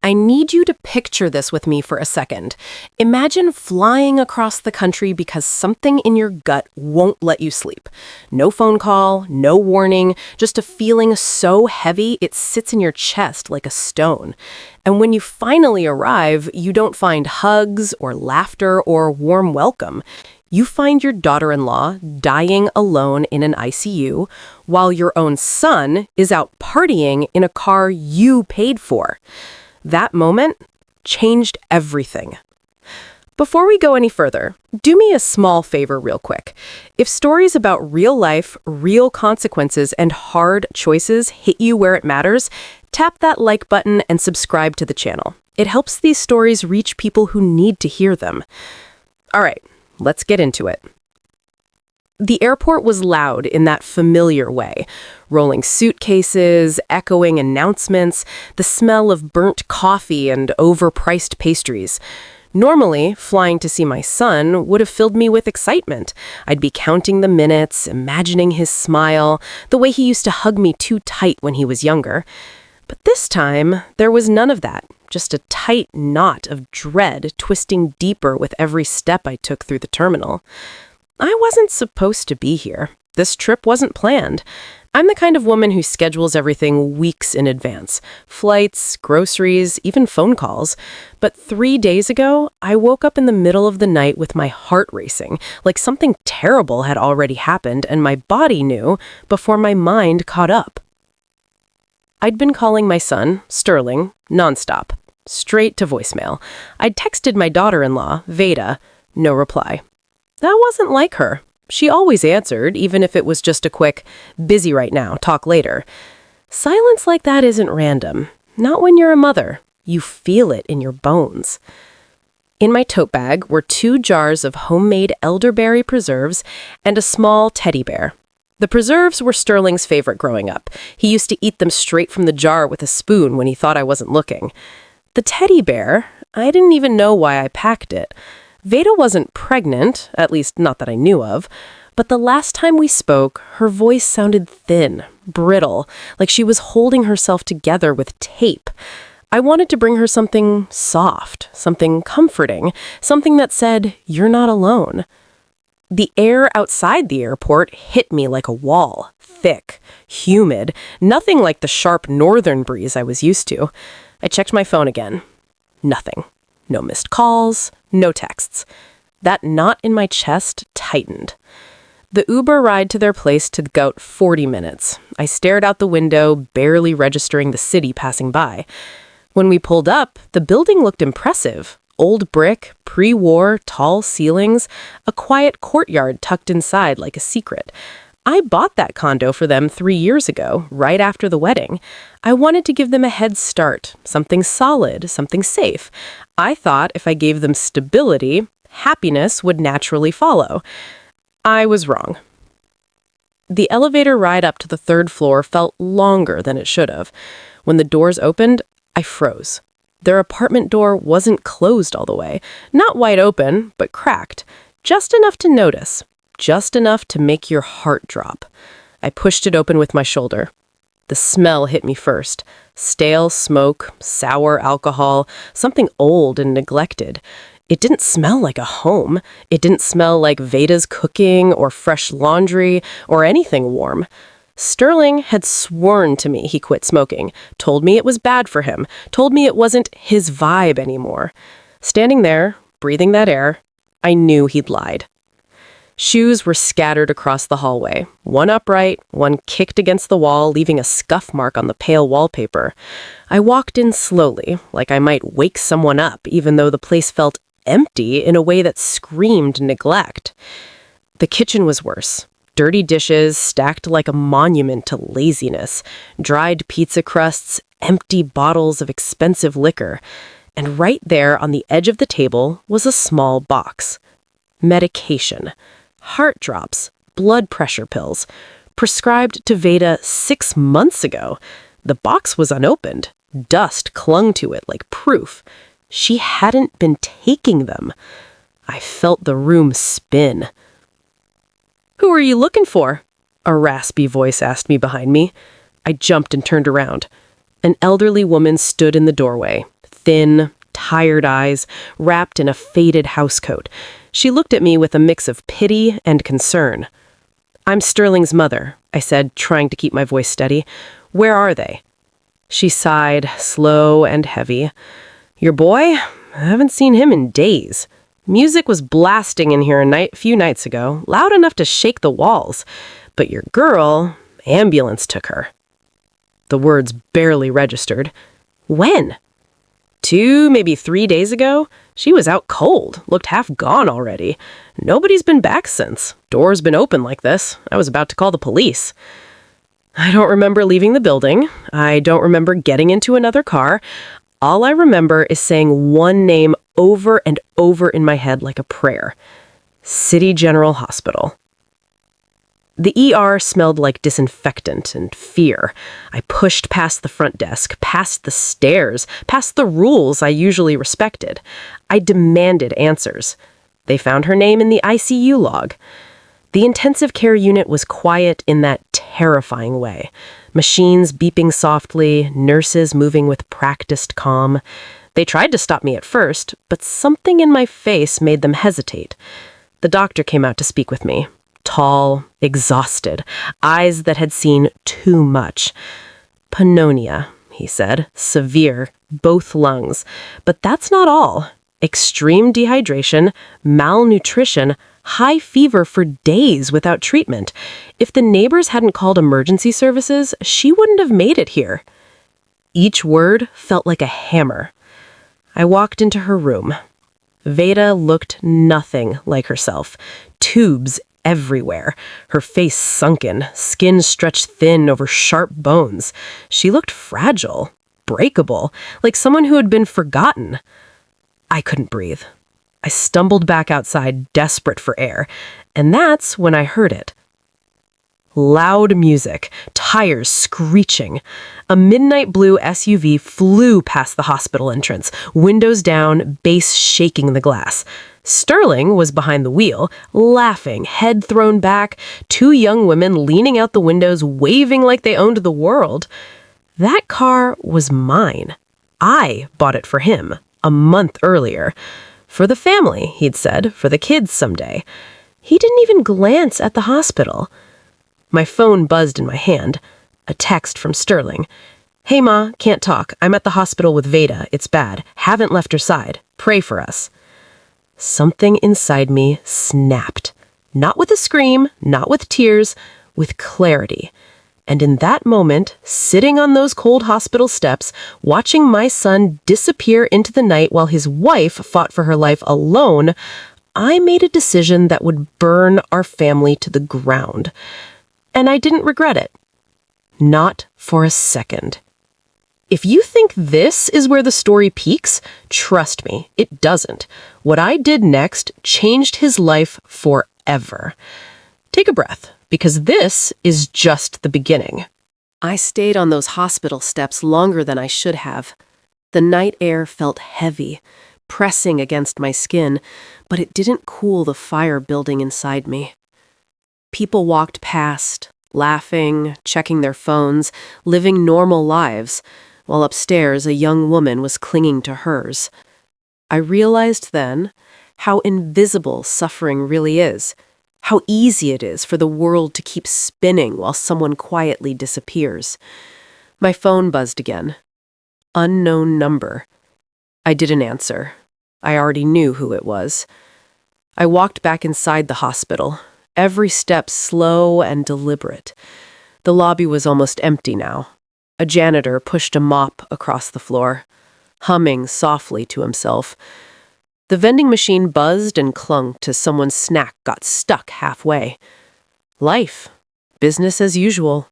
I need you to picture this with me for a second. Imagine flying across the country because something in your gut won't let you sleep. No phone call, no warning, just a feeling so heavy it sits in your chest like a stone. And when you finally arrive, you don't find hugs or laughter or warm welcome. You find your daughter-in-law dying alone in an ICU while your own son is out partying in a car you paid for. That moment changed everything. Before we go any further, do me a small favor real quick. If stories about real life, real consequences, and hard choices hit you where it matters, tap that like button and subscribe to the channel. It helps these stories reach people who need to hear them. All right, let's get into it. The airport was loud in that familiar way. Rolling suitcases, echoing announcements, the smell of burnt coffee and overpriced pastries. Normally, flying to see my son would have filled me with excitement. I'd be counting the minutes, imagining his smile, the way he used to hug me too tight when he was younger. But this time, there was none of that. Just a tight knot of dread twisting deeper with every step I took through the terminal. I wasn't supposed to be here. This trip wasn't planned. I'm the kind of woman who schedules everything weeks in advance. Flights, groceries, even phone calls. But 3 days ago, I woke up in the middle of the night with my heart racing, like something terrible had already happened and my body knew before my mind caught up. I'd been calling my son, Sterling, nonstop, straight to voicemail. I'd texted my daughter-in-law, Veda, no reply. That wasn't like her. She always answered, even if it was just a quick, busy right now, talk later. Silence like that isn't random. Not when you're a mother. You feel it in your bones. In my tote bag were 2 jars of homemade elderberry preserves and a small teddy bear. The preserves were Sterling's favorite growing up. He used to eat them straight from the jar with a spoon when he thought I wasn't looking. The teddy bear, I didn't even know why I packed it. Veda wasn't pregnant, at least not that I knew of, but the last time we spoke, her voice sounded thin, brittle, like she was holding herself together with tape. I wanted to bring her something soft, something comforting, something that said, "You're not alone." The air outside the airport hit me like a wall, thick, humid, nothing like the sharp northern breeze I was used to. I checked my phone again. Nothing. No missed calls, no texts. That knot in my chest tightened. The Uber ride to their place took about 40 minutes. I stared out the window, barely registering the city passing by. When we pulled up, the building looked impressive. Old brick, pre-war, tall ceilings, a quiet courtyard tucked inside like a secret. I bought that condo for them 3 years ago, right after the wedding. I wanted to give them a head start, something solid, something safe. I thought if I gave them stability, happiness would naturally follow. I was wrong. The elevator ride up to the 3rd floor felt longer than it should have. When the doors opened, I froze. Their apartment door wasn't closed all the way. Not wide open, but cracked. Just enough to notice. Just enough to make your heart drop. I pushed it open with my shoulder. The smell hit me first. Stale smoke, sour alcohol, something old and neglected. It didn't smell like a home. It didn't smell like Veda's cooking or fresh laundry or anything warm. Sterling had sworn to me he quit smoking, told me it was bad for him, told me it wasn't his vibe anymore. Standing there, breathing that air, I knew he'd lied. Shoes were scattered across the hallway, one upright, one kicked against the wall, leaving a scuff mark on the pale wallpaper. I walked in slowly, like I might wake someone up, even though the place felt empty in a way that screamed neglect. The kitchen was worse. Dirty dishes stacked like a monument to laziness, dried pizza crusts, empty bottles of expensive liquor. And right there on the edge of the table was a small box. Medication. Heart drops, blood pressure pills, prescribed to Veda 6 months ago. The box was unopened. Dust clung to it like proof. She hadn't been taking them. I felt the room spin. "Who are you looking for?" a raspy voice asked me behind me. I jumped and turned around. An elderly woman stood in the doorway, thin, tired eyes, wrapped in a faded housecoat. She looked at me with a mix of pity and concern. "I'm Sterling's mother," I said, trying to keep my voice steady. "Where are they?" She sighed, slow and heavy. "Your boy? I haven't seen him in days. Music was blasting in here a few nights ago, loud enough to shake the walls. But your girl, ambulance took her." The words barely registered. "When?" 2, maybe 3 days ago. She was out cold, looked half gone already. Nobody's been back since. Door's been open like this. I was about to call the police. I don't remember leaving the building. I don't remember getting into another car. All I remember is saying one name over and over in my head like a prayer. City General Hospital. The ER smelled like disinfectant and fear. I pushed past the front desk, past the stairs, past the rules I usually respected. I demanded answers. They found her name in the ICU log. The intensive care unit was quiet in that terrifying way. Machines beeping softly, nurses moving with practiced calm. They tried to stop me at first, but something in my face made them hesitate. The doctor came out to speak with me. Tall, exhausted, eyes that had seen too much. "Pneumonia," he said, "severe, both lungs. But that's not all. Extreme dehydration, malnutrition, high fever for days without treatment. If the neighbors hadn't called emergency services, she wouldn't have made it here." Each word felt like a hammer. I walked into her room. Veda looked nothing like herself. Tubes everywhere, her face sunken, skin stretched thin over sharp bones. She looked fragile, breakable, like someone who had been forgotten. I couldn't breathe. I stumbled back outside, desperate for air, and that's when I heard it. Loud music, tires screeching. A midnight blue SUV flew past the hospital entrance, windows down, base shaking the glass. Sterling was behind the wheel, laughing, head thrown back, 2 young women leaning out the windows, waving like they owned the world. That car was mine. I bought it for him, a month earlier. For the family, he'd said, for the kids someday. He didn't even glance at the hospital. My phone buzzed in my hand. A text from Sterling. "Hey Ma, can't talk. I'm at the hospital with Veda. It's bad. Haven't left her side. Pray for us." Something inside me snapped. Not with a scream, not with tears, with clarity. And in that moment, sitting on those cold hospital steps, watching my son disappear into the night while his wife fought for her life alone, I made a decision that would burn our family to the ground. And I didn't regret it. Not for a second. If you think this is where the story peaks, trust me, it doesn't. What I did next changed his life forever. Take a breath, because this is just the beginning. I stayed on those hospital steps longer than I should have. The night air felt heavy, pressing against my skin, but it didn't cool the fire building inside me. People walked past, laughing, checking their phones, living normal lives, while upstairs a young woman was clinging to hers. I realized then how invisible suffering really is, how easy it is for the world to keep spinning while someone quietly disappears. My phone buzzed again. Unknown number. I didn't answer. I already knew who it was. I walked back inside the hospital, every step slow and deliberate. The lobby was almost empty now. A janitor pushed a mop across the floor, humming softly to himself. The vending machine buzzed and clunked as someone's snack got stuck halfway. Life. Business as usual.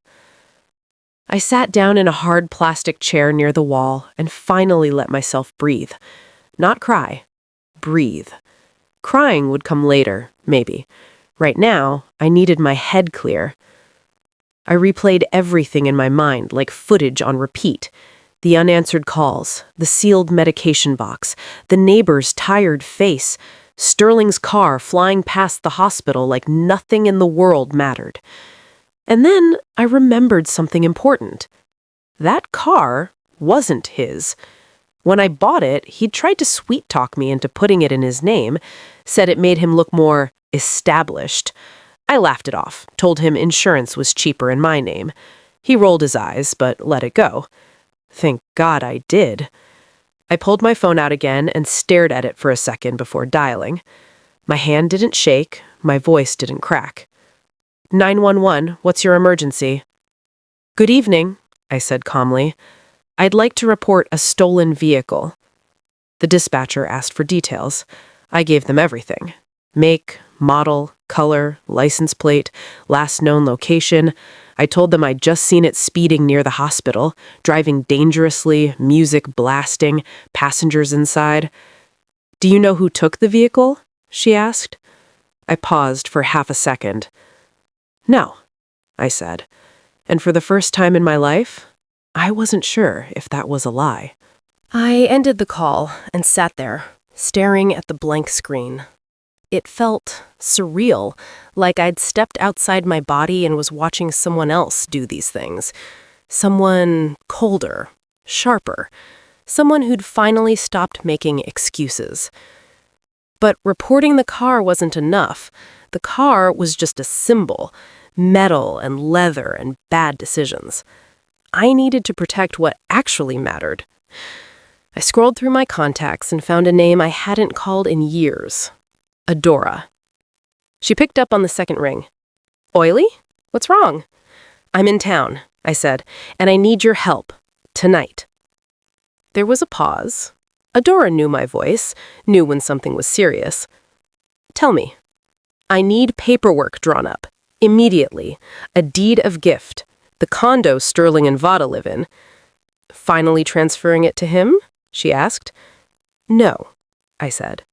I sat down in a hard plastic chair near the wall and finally let myself breathe. Not cry. Breathe. Crying would come later, maybe. Right now, I needed my head clear. I replayed everything in my mind like footage on repeat. The unanswered calls, the sealed medication box, the neighbor's tired face, Sterling's car flying past the hospital like nothing in the world mattered. And then I remembered something important. That car wasn't his. When I bought it, he'd tried to sweet-talk me into putting it in his name, said it made him look more established. I laughed it off, told him insurance was cheaper in my name. He rolled his eyes, but let it go. Thank God I did. I pulled my phone out again and stared at it for a second before dialing. My hand didn't shake, my voice didn't crack. 911, what's your emergency? Good evening, I said calmly. I'd like to report a stolen vehicle. The dispatcher asked for details. I gave them everything. Make, model, color, license plate, last known location. I told them I'd just seen it speeding near the hospital, driving dangerously, music blasting, passengers inside. Do you know who took the vehicle? She asked. I paused for half a second. No, I said. And for the first time in my life, I wasn't sure if that was a lie. I ended the call and sat there, staring at the blank screen. It felt surreal, like I'd stepped outside my body and was watching someone else do these things. Someone colder, sharper, someone who'd finally stopped making excuses. But reporting the car wasn't enough. The car was just a symbol, metal and leather and bad decisions. I needed to protect what actually mattered. I scrolled through my contacts and found a name I hadn't called in years. Adora. She picked up on the second ring. Oily? What's wrong? I'm in town, I said, and I need your help. Tonight. There was a pause. Adora knew my voice, knew when something was serious. Tell me. I need paperwork drawn up. Immediately. A deed of gift. The condo Sterling and Vada live in. Finally transferring it to him? She asked. No, I said.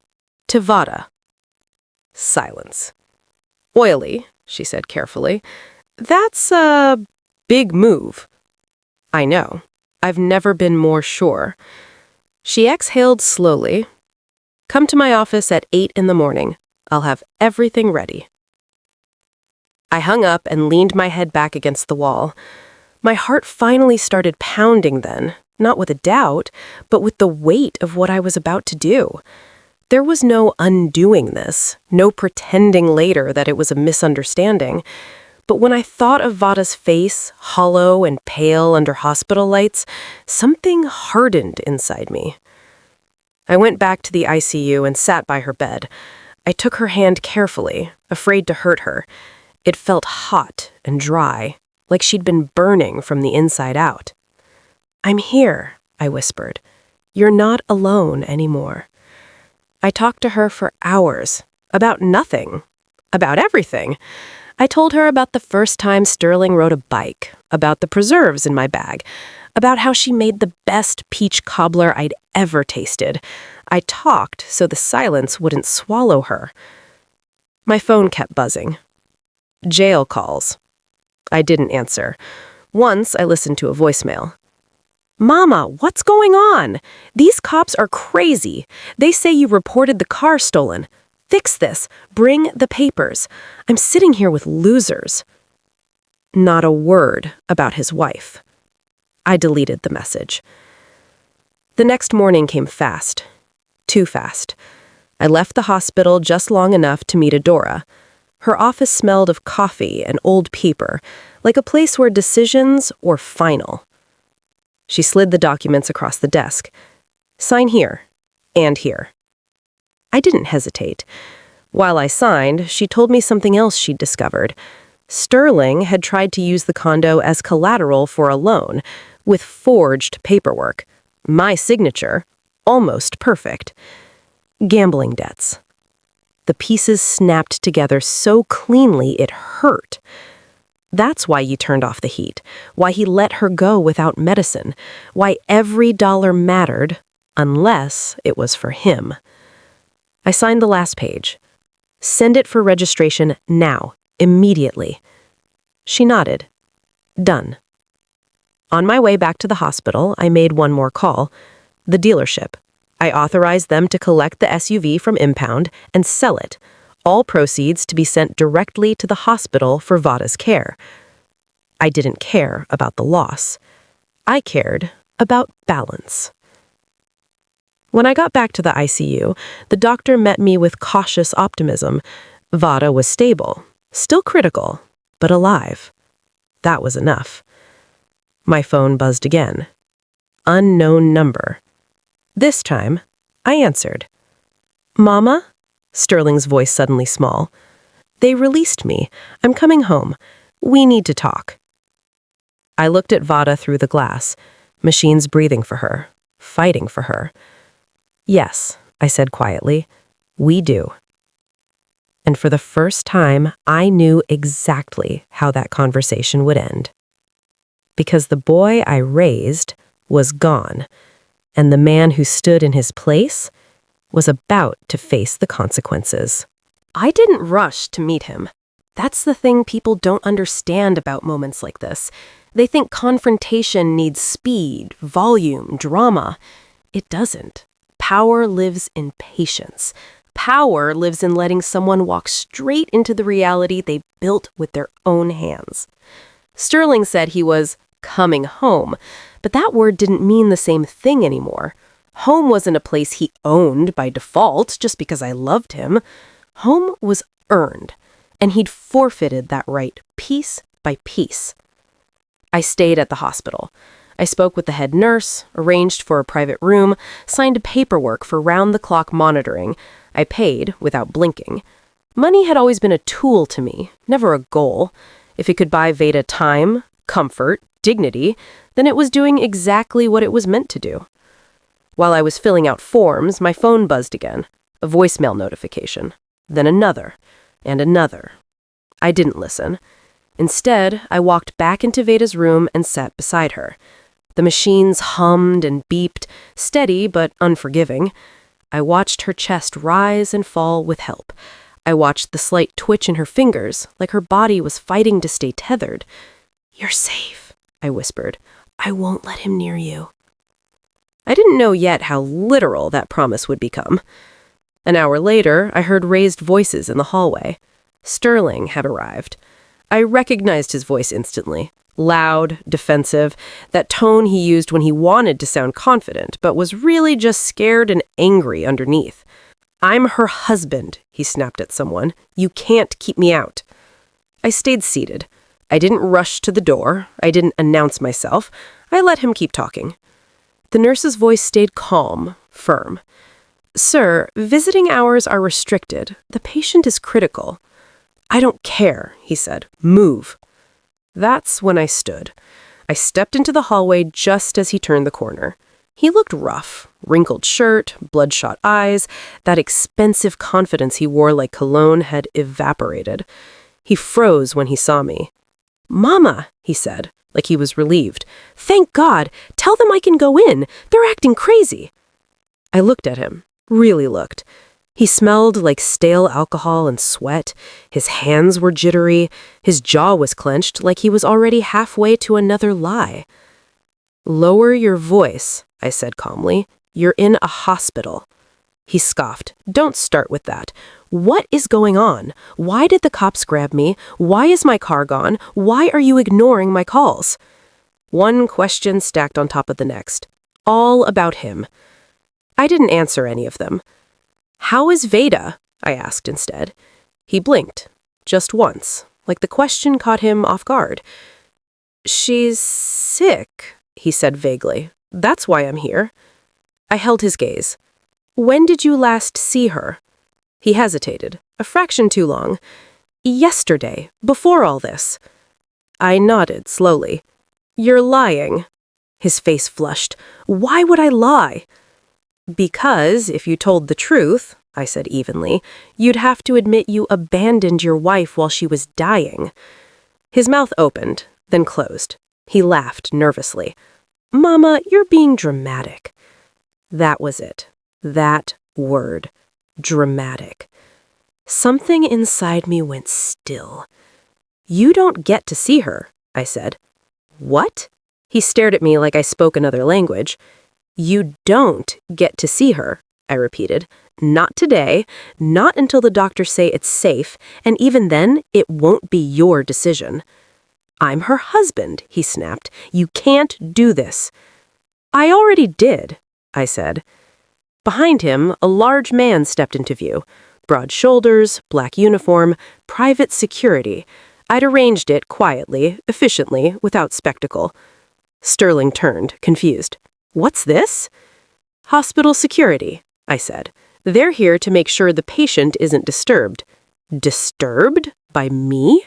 To Vada. Silence. Oily, she said carefully. That's a big move. I know. I've never been more sure. She exhaled slowly. Come to my office at 8 in the morning. I'll have everything ready. I hung up and leaned my head back against the wall. My heart finally started pounding then, not with a doubt, but with the weight of what I was about to do. There was no undoing this, no pretending later that it was a misunderstanding. But when I thought of Vada's face, hollow and pale under hospital lights, something hardened inside me. I went back to the ICU and sat by her bed. I took her hand carefully, afraid to hurt her. It felt hot and dry, like she'd been burning from the inside out. I'm here, I whispered. You're not alone anymore. I talked to her for hours, about nothing, about everything. I told her about the first time Sterling rode a bike, about the preserves in my bag, about how she made the best peach cobbler I'd ever tasted. I talked so the silence wouldn't swallow her. My phone kept buzzing. Jail calls. I didn't answer. Once I listened to a voicemail. Mama, what's going on? These cops are crazy. They say you reported the car stolen. Fix this. Bring the papers. I'm sitting here with losers. Not a word about his wife. I deleted the message. The next morning came fast. Too fast. I left the hospital just long enough to meet Adora. Her office smelled of coffee and old paper, like a place where decisions were final. She slid the documents across the desk. Sign here and here. I didn't hesitate. While I signed, she told me something else she'd discovered. Sterling had tried to use the condo as collateral for a loan, with forged paperwork. My signature, almost perfect. Gambling debts. The pieces snapped together so cleanly it hurt. That's why he turned off the heat, why he let her go without medicine, why every dollar mattered, unless it was for him. I signed the last page. Send it for registration now, immediately. She nodded. Done. On my way back to the hospital, I made one more call. The dealership. I authorized them to collect the SUV from impound and sell it, all proceeds to be sent directly to the hospital for Vada's care. I didn't care about the loss. I cared about balance. When I got back to the ICU, the doctor met me with cautious optimism. Vada was stable, still critical, but alive. That was enough. My phone buzzed again. Unknown number. This time, I answered. "Mama?" Sterling's voice suddenly small. "They released me. I'm coming home. We need to talk." I looked at Vada through the glass, machines breathing for her, fighting for her. "Yes," I said quietly, "we do." And for the first time, I knew exactly how that conversation would end. Because the boy I raised was gone, and the man who stood in his place was about to face the consequences. I didn't rush to meet him. That's the thing people don't understand about moments like this. They think confrontation needs speed, volume, drama. It doesn't. Power lives in patience. Power lives in letting someone walk straight into the reality they built with their own hands. Sterling said he was coming home, but that word didn't mean the same thing anymore. Home wasn't a place he owned by default just because I loved him. Home was earned, and he'd forfeited that right piece by piece. I stayed at the hospital. I spoke with the head nurse, arranged for a private room, signed paperwork for round-the-clock monitoring. I paid without blinking. Money had always been a tool to me, never a goal. If it could buy Veda time, comfort, dignity, then it was doing exactly what it was meant to do. While I was filling out forms, my phone buzzed again, a voicemail notification, then another, and another. I didn't listen. Instead, I walked back into Veda's room and sat beside her. The machines hummed and beeped, steady but unforgiving. I watched her chest rise and fall with help. I watched the slight twitch in her fingers, like her body was fighting to stay tethered. "You're safe," I whispered. "I won't let him near you." I didn't know yet how literal that promise would become. An hour later, I heard raised voices in the hallway. Sterling had arrived. I recognized his voice instantly. Loud, defensive, that tone he used when he wanted to sound confident, but was really just scared and angry underneath. "I'm her husband," he snapped at someone. "You can't keep me out." I stayed seated. I didn't rush to the door. I didn't announce myself. I let him keep talking. The nurse's voice stayed calm, firm. "Sir, visiting hours are restricted. The patient is critical." "I don't care," he said. "Move." That's when I stood. I stepped into the hallway just as he turned the corner. He looked rough, wrinkled shirt, bloodshot eyes. That expensive confidence he wore like cologne had evaporated. He froze when he saw me. "Mama," he said, like he was relieved. "Thank God! Tell them I can go in. They're acting crazy." I looked at him, really looked. He smelled like stale alcohol and sweat. His hands were jittery. His jaw was clenched like he was already halfway to another lie. "Lower your voice," I said calmly. "You're in a hospital." He scoffed. "Don't start with that. What is going on? Why did the cops grab me? Why is my car gone? Why are you ignoring my calls?" One question stacked on top of the next. All about him. I didn't answer any of them. "How is Veda?" I asked instead. He blinked, just once, like the question caught him off guard. "She's sick," he said vaguely. "That's why I'm here." I held his gaze. "When did you last see her?" He hesitated, a fraction too long. "Yesterday, before all this." I nodded slowly. "You're lying." His face flushed. "Why would I lie?" "Because if you told the truth," I said evenly, "you'd have to admit you abandoned your wife while she was dying." His mouth opened, then closed. He laughed nervously. "Mama, you're being dramatic." That was it. That word. Dramatic. Something inside me went still. "You don't get to see her," I said. "What?" He stared at me like I spoke another language. "You don't get to see her," I repeated. "Not today, not until the doctors say it's safe, and even then, it won't be your decision." "I'm her husband," he snapped. "You can't do this." "I already did," I said. Behind him, a large man stepped into view. Broad shoulders, black uniform, private security. I'd arranged it quietly, efficiently, without spectacle. Sterling turned, confused. "What's this?" "Hospital security," I said. "They're here to make sure the patient isn't disturbed." "Disturbed? By me?"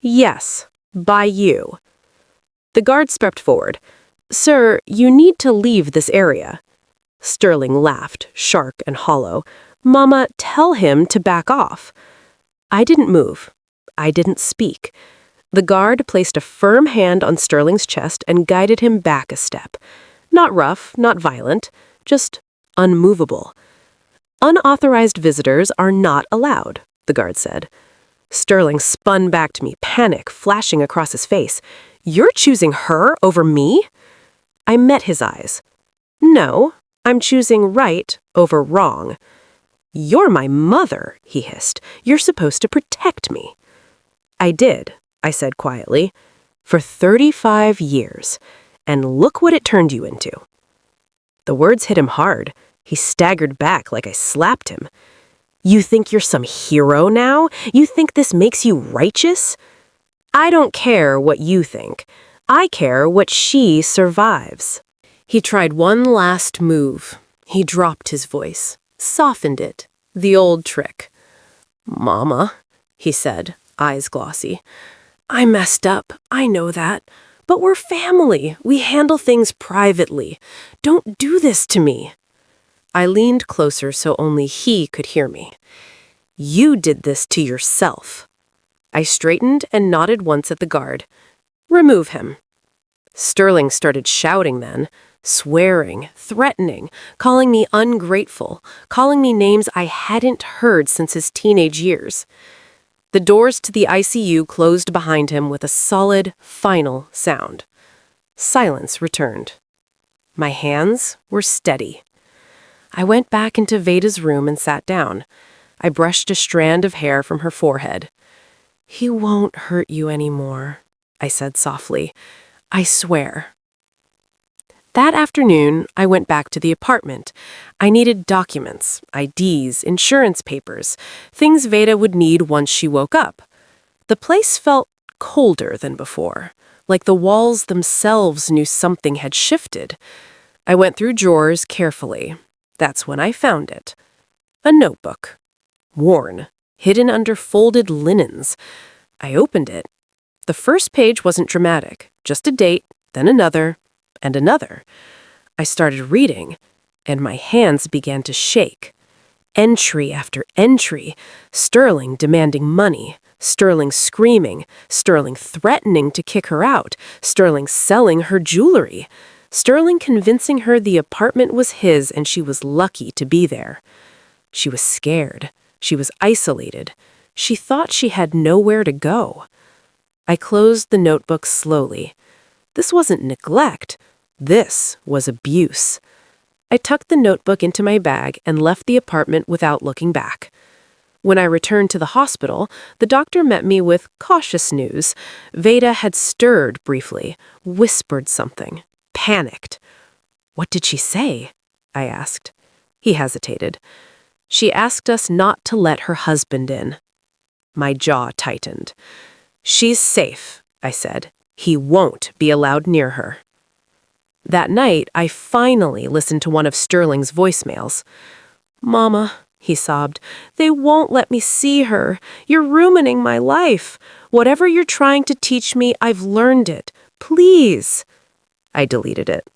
"Yes, by you." The guard stepped forward. "Sir, you need to leave this area." Sterling laughed, sharp and hollow. "Mama, tell him to back off." I didn't move. I didn't speak. The guard placed a firm hand on Sterling's chest and guided him back a step. Not rough, not violent, just unmovable. "Unauthorized visitors are not allowed," the guard said. Sterling spun back to me, panic flashing across his face. "You're choosing her over me?" I met his eyes. "No, I'm choosing right over wrong." "You're my mother," he hissed. "You're supposed to protect me." "I did," I said quietly, "for 35 years. And look what it turned you into." The words hit him hard. He staggered back like I slapped him. "You think you're some hero now? You think this makes you righteous?" "I don't care what you think. I care what she survives." He tried one last move. He dropped his voice, softened it, the old trick. "Mama," he said, eyes glossy. "I messed up, I know that. But we're family. We handle things privately. Don't do this to me." I leaned closer so only he could hear me. "You did this to yourself." I straightened and nodded once at the guard. "Remove him." Sterling started shouting then, swearing, threatening, calling me ungrateful, calling me names I hadn't heard since his teenage years. The doors to the ICU closed behind him with a solid, final sound. Silence returned. My hands were steady. I went back into Veda's room and sat down. I brushed a strand of hair from her forehead. "He won't hurt you anymore," I said softly. "I swear." That afternoon, I went back to the apartment. I needed documents, IDs, insurance papers, things Veda would need once she woke up. The place felt colder than before, like the walls themselves knew something had shifted. I went through drawers carefully. That's when I found it. A notebook. Worn, hidden under folded linens. I opened it. The first page wasn't dramatic, just a date, then another, and another. I started reading, and my hands began to shake. Entry after entry, Sterling demanding money, Sterling screaming, Sterling threatening to kick her out, Sterling selling her jewelry, Sterling convincing her the apartment was his and she was lucky to be there. She was scared. She was isolated. She thought she had nowhere to go. I closed the notebook slowly. This wasn't neglect. This was abuse. I tucked the notebook into my bag and left the apartment without looking back. When I returned to the hospital, the doctor met me with cautious news. Veda had stirred briefly, whispered something, panicked. "What did she say?" I asked. He hesitated. "She asked us not to let her husband in." My jaw tightened. "She's safe," I said. "He won't be allowed near her." That night, I finally listened to one of Sterling's voicemails. "Mama," he sobbed, "they won't let me see her. You're ruining my life. Whatever you're trying to teach me, I've learned it. Please." I deleted it.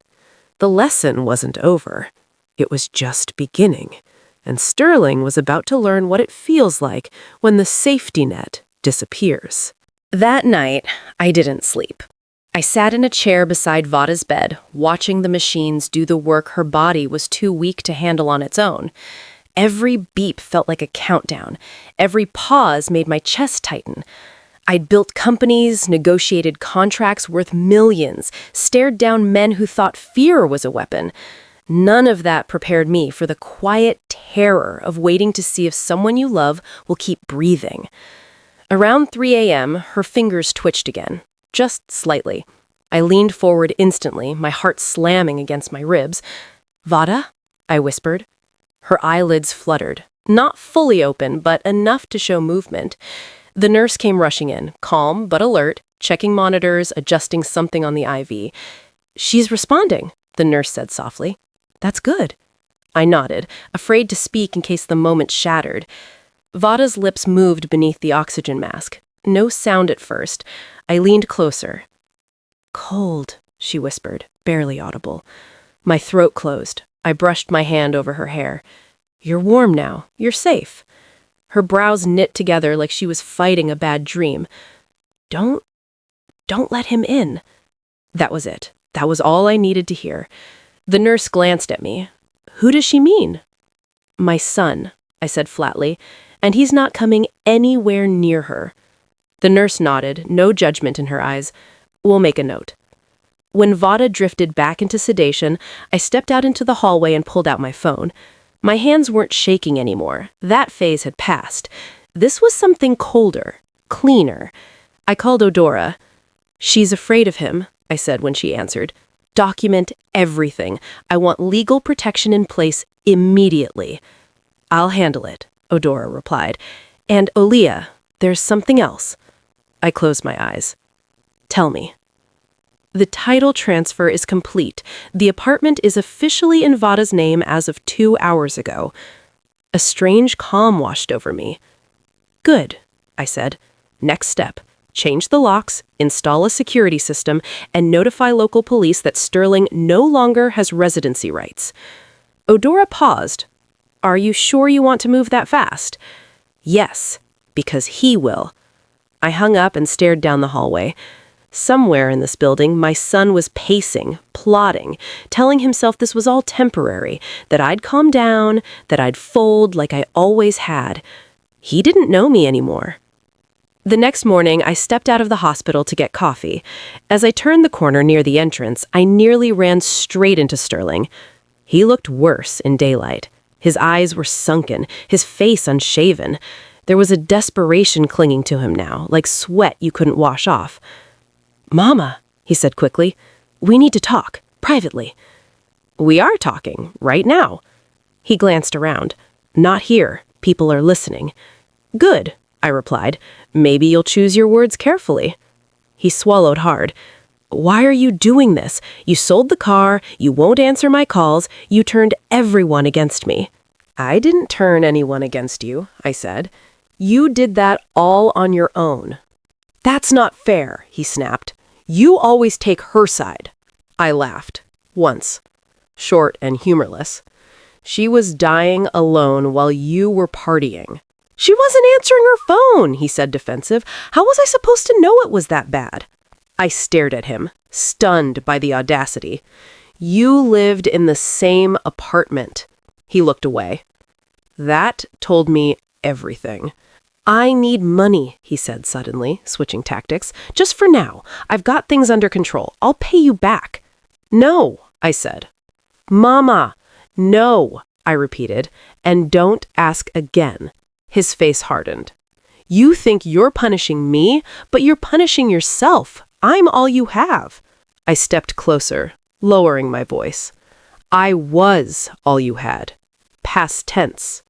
The lesson wasn't over. It was just beginning. And Sterling was about to learn what it feels like when the safety net disappears. That night, I didn't sleep. I sat in a chair beside Vada's bed, watching the machines do the work her body was too weak to handle on its own. Every beep felt like a countdown. Every pause made my chest tighten. I'd built companies, negotiated contracts worth millions, stared down men who thought fear was a weapon. None of that prepared me for the quiet terror of waiting to see if someone you love will keep breathing. Around 3 a.m., her fingers twitched again. Just slightly. I leaned forward instantly, my heart slamming against my ribs. "Vada?" I whispered. Her eyelids fluttered, not fully open, but enough to show movement. The nurse came rushing in, calm but alert, checking monitors, adjusting something on the IV. "She's responding," the nurse said softly. "That's good." I nodded, afraid to speak in case the moment shattered. Vada's lips moved beneath the oxygen mask. No sound at first. I leaned closer. "Cold," she whispered, barely audible. My throat closed. I brushed my hand over her hair. "You're warm now. You're safe." Her brows knit together like she was fighting a bad dream. Don't let him in." That was it. That was all I needed to hear. The nurse glanced at me. "Who does she mean?" "My son," I said flatly, "and he's not coming anywhere near her." The nurse nodded, no judgment in her eyes. "We'll make a note." When Vada drifted back into sedation, I stepped out into the hallway and pulled out my phone. My hands weren't shaking anymore. That phase had passed. This was something colder, cleaner. I called Odora. "She's afraid of him," I said when she answered. "Document everything. I want legal protection in place immediately." "I'll handle it," Odora replied. "And Olia, there's something else." I closed my eyes. "Tell me." "The title transfer is complete. The apartment is officially in Vada's name as of 2 hours ago." A strange calm washed over me. "Good," I said. "Next step. Change the locks, install a security system, and notify local police that Sterling no longer has residency rights." Odora paused. "Are you sure you want to move that fast?" "Yes, because he will." I hung up and stared down the hallway. Somewhere in this building, my son was pacing, plotting, telling himself this was all temporary, that I'd calm down, that I'd fold like I always had. He didn't know me anymore. The next morning, I stepped out of the hospital to get coffee. As I turned the corner near the entrance, I nearly ran straight into Sterling. He looked worse in daylight. His eyes were sunken, his face unshaven. There was a desperation clinging to him now, like sweat you couldn't wash off. "Mama," he said quickly, "we need to talk, privately." "We are talking, right now." He glanced around. "Not here. People are listening." "Good," I replied. "Maybe you'll choose your words carefully." He swallowed hard. "Why are you doing this? You sold the car, you won't answer my calls, you turned everyone against me." "I didn't turn anyone against you," I said. "You did that all on your own." "That's not fair," he snapped. "You always take her side." I laughed. Once. Short and humorless. "She was dying alone while you were partying." "She wasn't answering her phone," he said, defensive. "How was I supposed to know it was that bad?" I stared at him, stunned by the audacity. "You lived in the same apartment." He looked away. That told me everything. "I need money," he said suddenly, switching tactics. "Just for now. I've got things under control. I'll pay you back." "No," I said. "Mama." "No," I repeated. "And don't ask again." His face hardened. "You think you're punishing me, but you're punishing yourself. I'm all you have." I stepped closer, lowering my voice. "I was all you had. Past tense."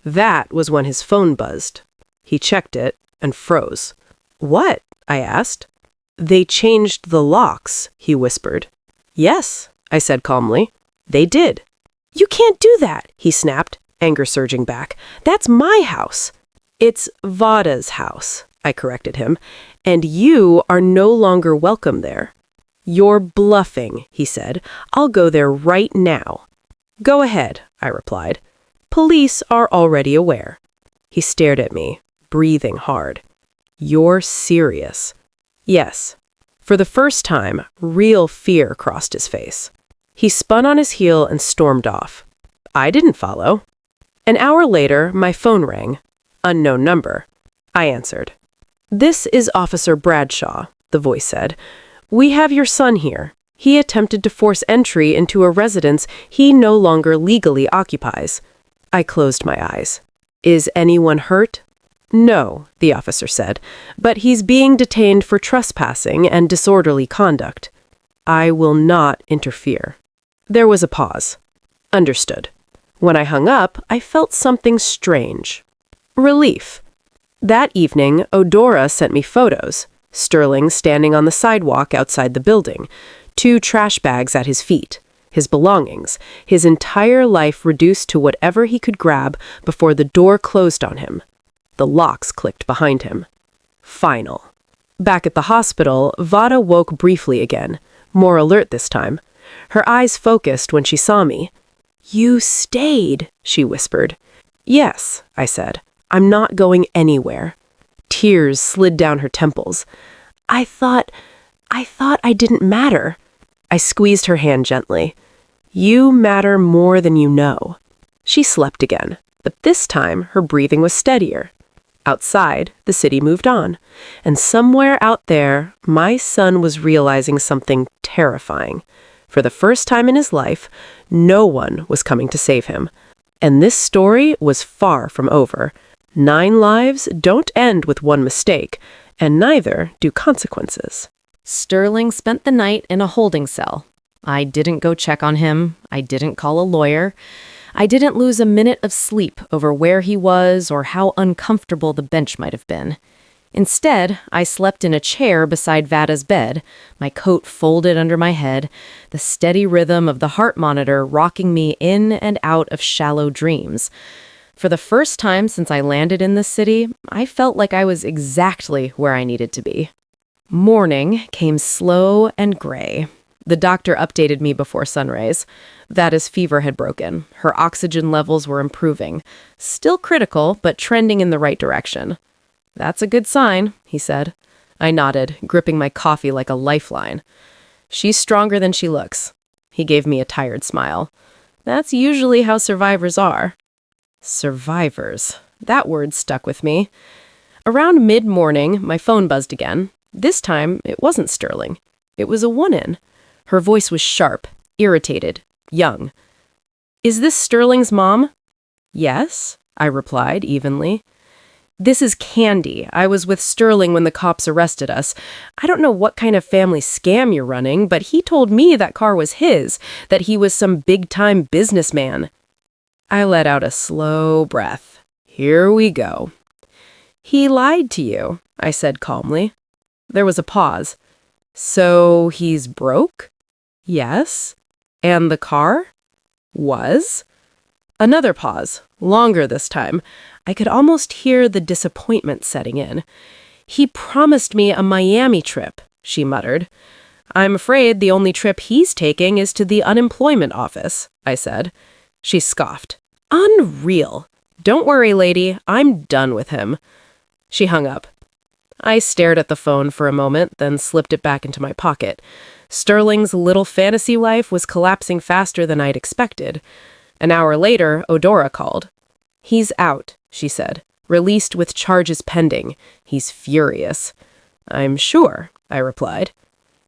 That was when his phone buzzed. He checked it and froze. "What?" I asked. "They changed the locks," he whispered. "Yes," I said calmly. "They did." "You can't do that," he snapped, anger surging back. "That's my house." "It's Vada's house," I corrected him, "and you are no longer welcome there." "You're bluffing," he said. "I'll go there right now." "Go ahead," I replied. "Police are already aware." He stared at me, breathing hard. "You're serious?" "Yes." For the first time, real fear crossed his face. He spun on his heel and stormed off. I didn't follow. An hour later, my phone rang. Unknown number. I answered. "This is Officer Bradshaw," the voice said. "We have your son here. He attempted to force entry into a residence he no longer legally occupies." I closed my eyes. "Is anyone hurt?" "No," the officer said, "but he's being detained for trespassing and disorderly conduct." "I will not interfere." There was a pause. "Understood." When I hung up, I felt something strange. Relief. That evening, Odora sent me photos. Sterling standing on the sidewalk outside the building, 2 trash bags at his feet, his belongings, his entire life reduced to whatever he could grab before the door closed on him. The locks clicked behind him. Final. Back at the hospital, Vada woke briefly again, more alert this time. Her eyes focused when she saw me. "You stayed," she whispered. "Yes," I said. "I'm not going anywhere." Tears slid down her temples. I thought I didn't matter." I squeezed her hand gently. "You matter more than you know." She slept again, but this time her breathing was steadier. Outside, the city moved on, and somewhere out there, my son was realizing something terrifying. For the first time in his life, no one was coming to save him. And this story was far from over. 9 lives don't end with one mistake, and neither do consequences. Sterling spent the night in a holding cell. I didn't go check on him. I didn't call a lawyer. I didn't lose a minute of sleep over where he was or how uncomfortable the bench might have been. Instead, I slept in a chair beside Vada's bed, my coat folded under my head, the steady rhythm of the heart monitor rocking me in and out of shallow dreams. For the first time since I landed in this city, I felt like I was exactly where I needed to be. Morning came slow and gray. The doctor updated me before sunrise. Vada's fever had broken. Her oxygen levels were improving. Still critical, but trending in the right direction. "That's a good sign," he said. I nodded, gripping my coffee like a lifeline. "She's stronger than she looks." He gave me a tired smile. "That's usually how survivors are." Survivors. That word stuck with me. Around mid-morning, my phone buzzed again. This time, it wasn't Sterling. It was a woman. Her voice was sharp, irritated, young. "Is this Sterling's mom?" "Yes," I replied evenly. "This is Candy. I was with Sterling when the cops arrested us. I don't know what kind of family scam you're running, but he told me that car was his, that he was some big-time businessman." I let out a slow breath. Here we go. "He lied to you," I said calmly. There was a pause. "So he's broke?" "Yes." "And the car?" "Was." Another pause, longer this time. I could almost hear the disappointment setting in. "He promised me a Miami trip," she muttered. "I'm afraid the only trip he's taking is to the unemployment office," I said. She scoffed. "Unreal. Don't worry, lady, I'm done with him." She hung up. I stared at the phone for a moment, then slipped it back into my pocket. Sterling's little fantasy life was collapsing faster than I'd expected. An hour later, Odora called. "He's out," she said. "Released with charges pending. He's furious." "I'm sure," I replied.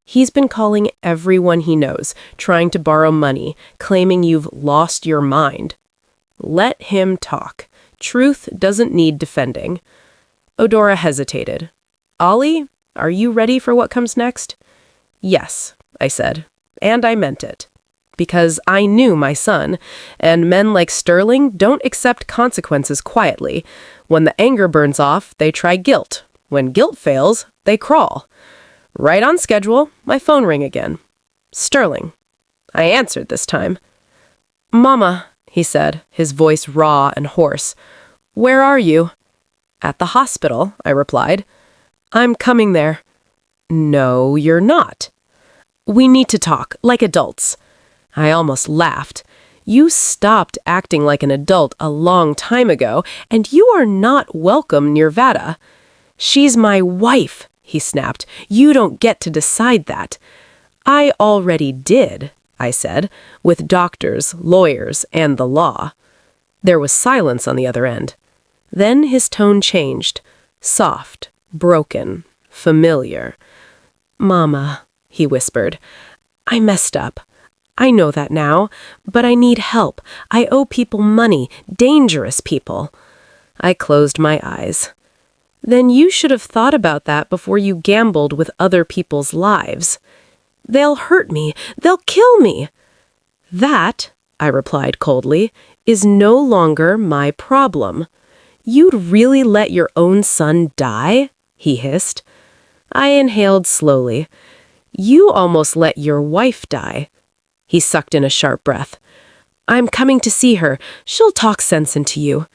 "He's been calling everyone he knows, trying to borrow money, claiming you've lost your mind." "Let him talk. Truth doesn't need defending." Odora hesitated. "Ollie, are you ready for what comes next?" "Yes," I said, and I meant it. Because I knew my son, and men like Sterling don't accept consequences quietly. When the anger burns off, they try guilt. When guilt fails, they crawl. Right on schedule, my phone rang again. "Sterling." I answered this time. "Mama," he said, his voice raw and hoarse. "Where are you?" "At the hospital," I replied. "I'm coming there." "No, you're not." "We need to talk, like adults." I almost laughed. "You stopped acting like an adult a long time ago, and you are not welcome near Vada." "She's my wife," he snapped. "You don't get to decide that." "I already did," I said, "with doctors, lawyers, and the law." There was silence on the other end. Then his tone changed. Soft, broken, familiar. "Mama," he whispered, "I messed up. I know that now, but I need help. I owe people money, dangerous people." I closed my eyes. "Then you should have thought about that before you gambled with other people's lives." "They'll hurt me. They'll kill me." "That," I replied coldly, is no longer my problem. You'd really let your own son die? He hissed. I inhaled slowly. You almost let your wife die. He sucked in a sharp breath. I'm coming to see her. She'll talk sense into you.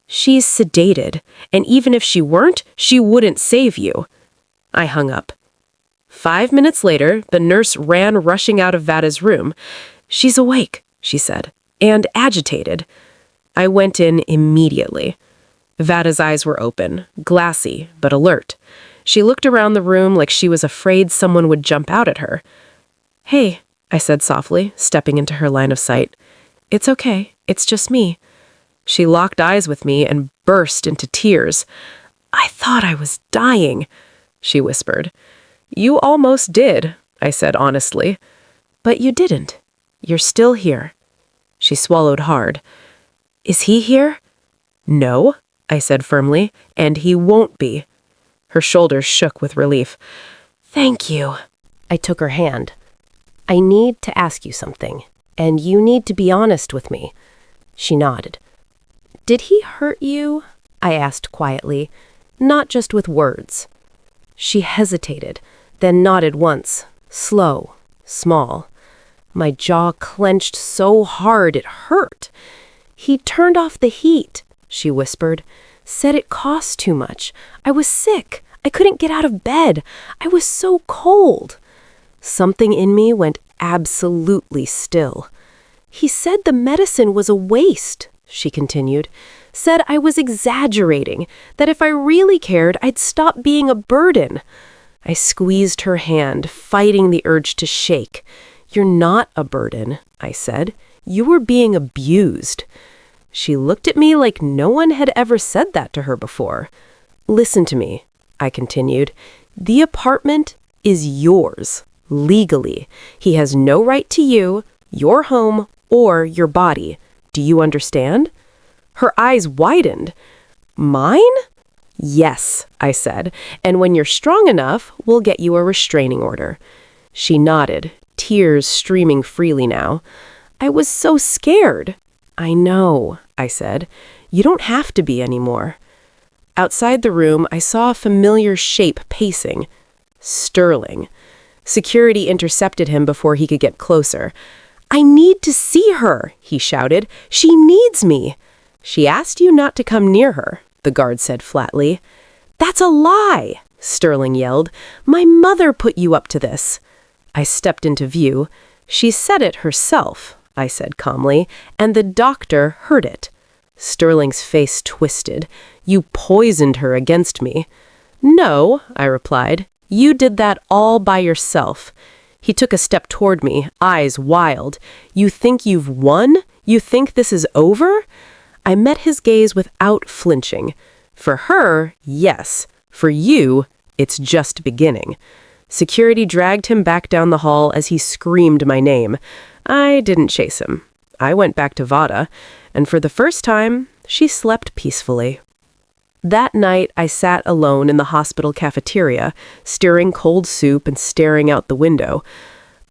She's sedated, and even if she weren't, she wouldn't save you. I hung up. 5 minutes later, the nurse ran rushing out of Vada's room. She's awake, she said, and agitated. I went in immediately. Vada's eyes were open, glassy, but alert. She looked around the room like she was afraid someone would jump out at her. Hey, I said softly, stepping into her line of sight. It's okay. It's just me. She locked eyes with me and burst into tears. I thought I was dying, she whispered. You almost did, I said honestly. But you didn't. You're still here. She swallowed hard. Is he here? No, I said firmly, and he won't be. Her shoulders shook with relief. Thank you. I took her hand. I need to ask you something, and you need to be honest with me. She nodded. Did he hurt you? I asked quietly, not just with words. She hesitated, then nodded once, slow, small. My jaw clenched so hard it hurt. He turned off the heat, she whispered. Said it cost too much. I was sick. I couldn't get out of bed. I was so cold. Something in me went absolutely still. He said the medicine was a waste, she continued. Said I was exaggerating, that if I really cared, I'd stop being a burden. I squeezed her hand, fighting the urge to shake. You're not a burden, I said. You were being abused. She looked at me like no one had ever said that to her before. Listen to me, I continued. The apartment is yours, legally. He has no right to you, your home, or your body. Do you understand? Her eyes widened. Mine? Yes, I said, and when you're strong enough, we'll get you a restraining order. She nodded, tears streaming freely now. I was so scared. I know, I said. You don't have to be anymore. Outside the room, I saw a familiar shape pacing. Sterling. Security intercepted him before he could get closer. I need to see her, he shouted. She needs me. She asked you not to come near her, the guard said flatly. That's a lie, Sterling yelled. My mother put you up to this. I stepped into view. She said it herself, I said calmly, and the doctor heard it. Sterling's face twisted. You poisoned her against me. No, I replied. You did that all by yourself. He took a step toward me, eyes wild. You think you've won? You think this is over? I met his gaze without flinching. For her, yes. For you, it's just beginning. Security dragged him back down the hall as he screamed my name. I didn't chase him. I went back to Vada, and for the first time, she slept peacefully. That night, I sat alone in the hospital cafeteria, stirring cold soup and staring out the window.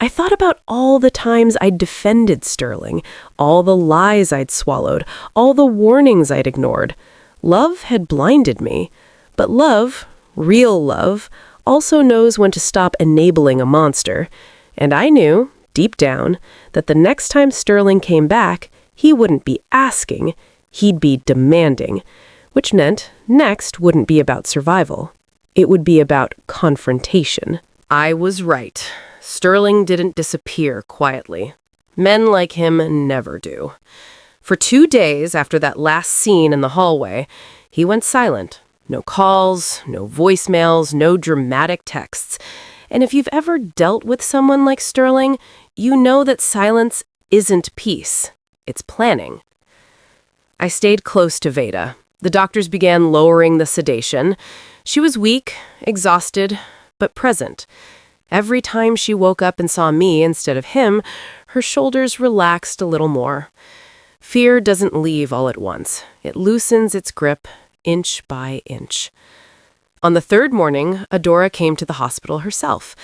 I thought about all the times I'd defended Sterling, all the lies I'd swallowed, all the warnings I'd ignored. Love had blinded me, but love, real love, also knows when to stop enabling a monster. And I knew, deep down, that the next time Sterling came back, he wouldn't be asking, he'd be demanding. Which meant next wouldn't be about survival. It would be about confrontation. I was right. Sterling didn't disappear quietly. Men like him never do. For 2 days after that last scene in the hallway, he went silent. No calls, no voicemails, no dramatic texts. And if you've ever dealt with someone like Sterling, you know that silence isn't peace. It's planning. I stayed close to Veda. The doctors began lowering the sedation. She was weak, exhausted, but present. Every time she woke up and saw me instead of him, her shoulders relaxed a little more. Fear doesn't leave all at once. It loosens its grip, inch by inch. On the 3rd morning, Adora came to the hospital herself.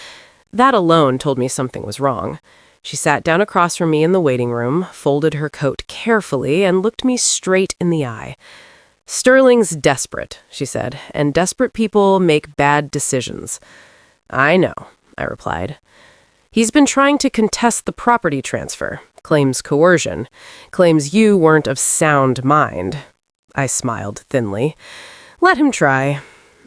That alone told me something was wrong. She sat down across from me in the waiting room, folded her coat carefully, and looked me straight in the eye. "Sterling's desperate," she said, "and desperate people make bad decisions." "I know," I replied. "He's been trying to contest the property transfer, claims coercion, claims you weren't of sound mind." I smiled thinly. "Let him try."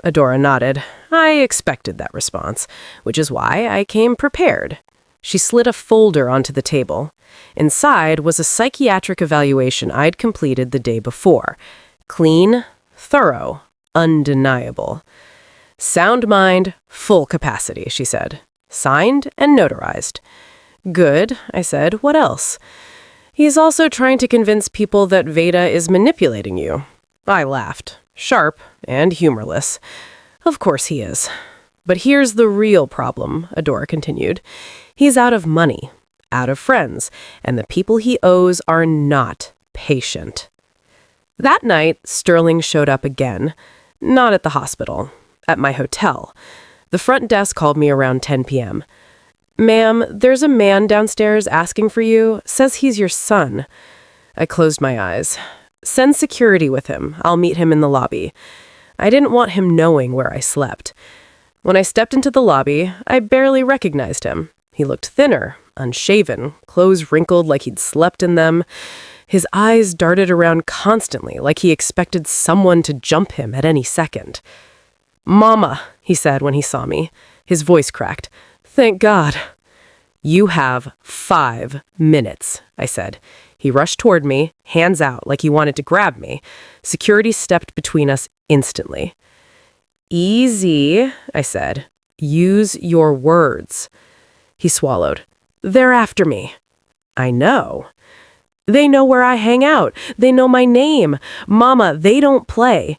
Adora nodded. "I expected that response, which is why I came prepared." She slid a folder onto the table. Inside was a psychiatric evaluation I'd completed the day before. Clean, thorough, undeniable. "Sound mind, full capacity," she said. "Signed and notarized." "Good," I said. "What else?" "He's also trying to convince people that Veda is manipulating you." I laughed, sharp and humorless. "Of course he is. But here's the real problem," Adora continued. "He's out of money, out of friends, and the people he owes are not patient." That night, Sterling showed up again. Not at the hospital, at my hotel. The front desk called me around 10 p.m. "Ma'am, there's a man downstairs asking for you. Says he's your son." I closed my eyes. "Send security with him. I'll meet him in the lobby." I didn't want him knowing where I slept. When I stepped into the lobby, I barely recognized him. He looked thinner, unshaven, clothes wrinkled like he'd slept in them. His eyes darted around constantly, like he expected someone to jump him at any second. "Mama," he said when he saw me. His voice cracked. "Thank God." "You have 5 minutes," I said. He rushed toward me, hands out like he wanted to grab me. Security stepped between us instantly. "Easy," I said. "Use your words." He swallowed. "They're after me." "I know." "They know where I hang out. They know my name. Mama, they don't play."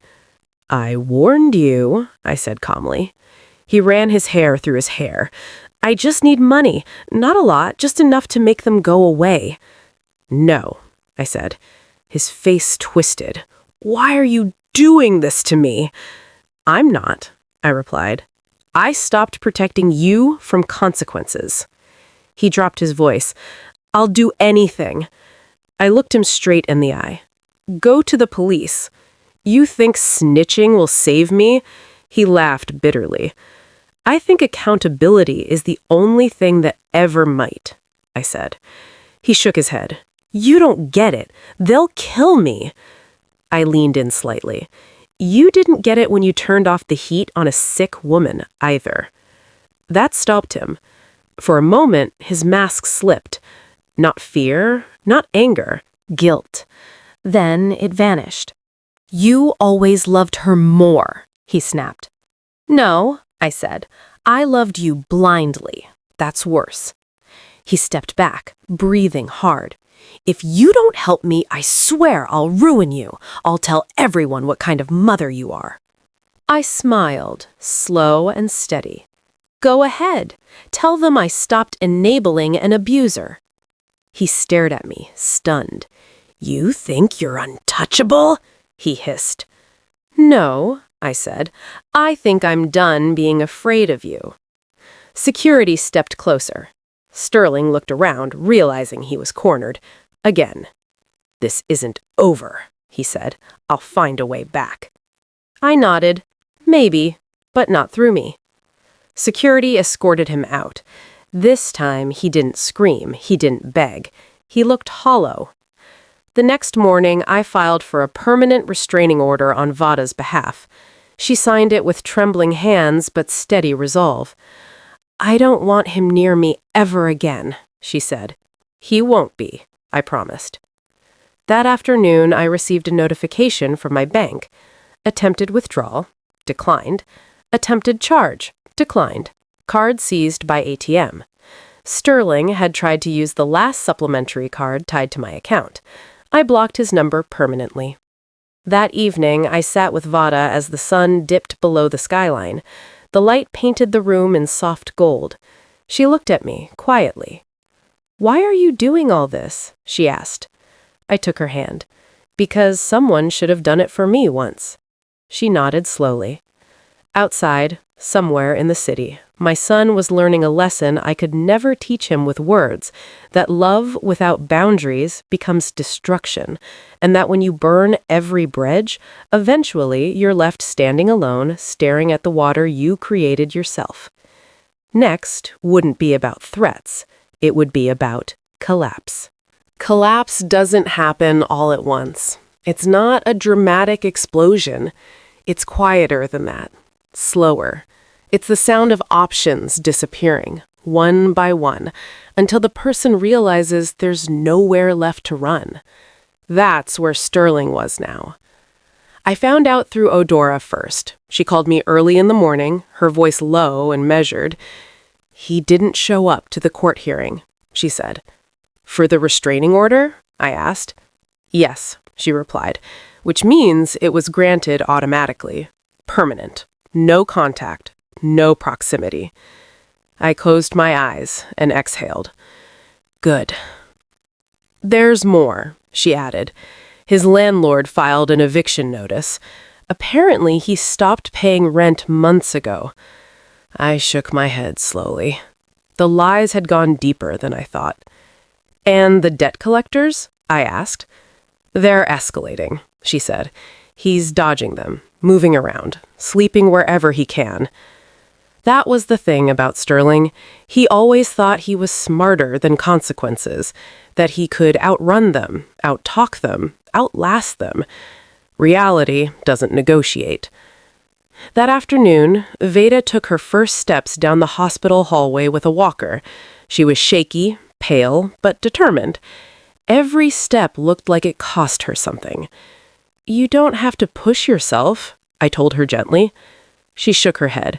"I warned you," I said calmly. He ran his hair through his hair. "I just need money. Not a lot, just enough to make them go away." "No," I said. His face twisted. "Why are you doing this to me?" "I'm not," I replied. "I stopped protecting you from consequences." He dropped his voice. "I'll do anything." I looked him straight in the eye. "Go to the police. You think snitching will save me?" He laughed bitterly. "I think accountability is the only thing that ever might," I said. He shook his head. "You don't get it. They'll kill me." I leaned in slightly. "You didn't get it when you turned off the heat on a sick woman, either." That stopped him. For a moment, his mask slipped. Not fear, not anger, guilt. Then it vanished. "You always loved her more," he snapped. "No," I said. "I loved you blindly. That's worse." He stepped back, breathing hard. "If you don't help me, I swear I'll ruin you. I'll tell everyone what kind of mother you are." I smiled, slow and steady. "Go ahead. Tell them I stopped enabling an abuser." He stared at me, stunned. "You think you're untouchable?" he hissed. "No," I said. "I think I'm done being afraid of you." Security stepped closer. Sterling looked around, realizing he was cornered. Again. "This isn't over," he said. "I'll find a way back." I nodded. Maybe, but not through me. Security escorted him out. This time, he didn't scream. He didn't beg. He looked hollow. The next morning, I filed for a permanent restraining order on Vada's behalf. She signed it with trembling hands but steady resolve. "I don't want him near me ever again," she said. "He won't be," I promised. That afternoon, I received a notification from my bank. Attempted withdrawal, declined. Attempted charge, declined. Card seized by ATM. Sterling had tried to use the last supplementary card tied to my account. I blocked his number permanently. That evening, I sat with Vada as the sun dipped below the skyline. The light painted the room in soft gold. She looked at me, quietly. "Why are you doing all this?" she asked. I took her hand. "Because someone should have done it for me once." She nodded slowly. Outside, Somewhere in the city, my son was learning a lesson I could never teach him with words, that love without boundaries becomes destruction, and that when you burn every bridge, eventually you're left standing alone, staring at the water you created yourself. Next wouldn't be about threats, it would be about collapse. Collapse doesn't happen all at once. It's not a dramatic explosion. It's quieter than that, slower. It's the sound of options disappearing, one by one, until the person realizes there's nowhere left to run. That's where Sterling was now. I found out through Odora first. She called me early in the morning, her voice low and measured. "He didn't show up to the court hearing," she said. "For the restraining order?" I asked. "Yes," she replied, which means it was granted automatically. Permanent. No contact. No proximity. I closed my eyes and exhaled. Good. "There's more," she added. "His landlord filed an eviction notice. Apparently, he stopped paying rent months ago." I shook my head slowly. The lies had gone deeper than I thought. "And the debt collectors?" I asked. "They're escalating," she said. "He's dodging them, moving around, sleeping wherever he can." That was the thing about Sterling. He always thought he was smarter than consequences, that he could outrun them, outtalk them, outlast them. Reality doesn't negotiate. That afternoon, Veda took her first steps down the hospital hallway with a walker. She was shaky, pale, but determined. Every step looked like it cost her something. "You don't have to push yourself," I told her gently. She shook her head.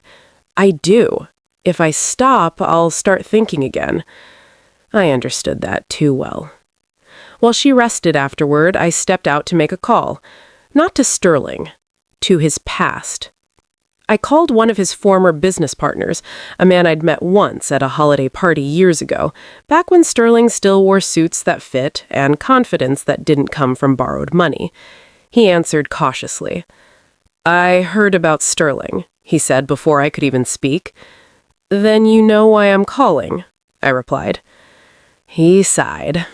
"I do. If I stop, I'll start thinking again." I understood that too well. While she rested afterward, I stepped out to make a call. Not to Sterling, to his past. I called one of his former business partners, a man I'd met once at a holiday party years ago, back when Sterling still wore suits that fit and confidence that didn't come from borrowed money. He answered cautiously. "I heard about Sterling," he said before I could even speak. "Then you know why I'm calling," I replied. He sighed.